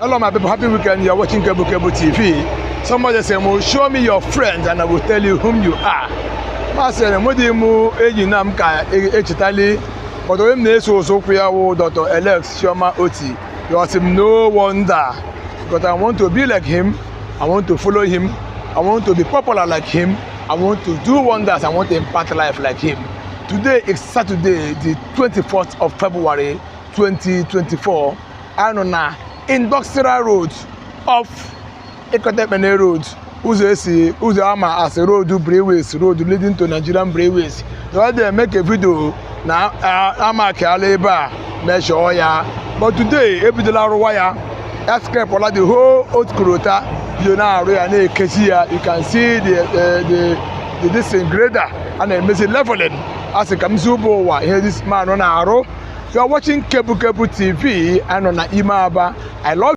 Hello, my people. Happy weekend. You're watching Kebu TV. Somebody say, show me your friend and I will tell you whom you are. I said, Modimu, Ejinam Ka, Echitali, but when they so Dr. Alex Shoma Oti, you ask him no wonder. Because I want to be like him, I want to follow him, I want to be popular like him, I want to do wonders, I want to impact life like him. Today is Saturday, the 24th of February 2024. I'm on Industrial Road off Ekotepene Road. Uzo ama as a road Braeways, road leading to Nigerian Braeways. So they make a video now. Ama Kaleba measure ya. But today, every dollar wire, escape all the whole old Kurota. You can see the disintegrator and the missing leveling as a Kamzubo. Here this man on arrow. You are watching Kebu TV and on Imaba. I love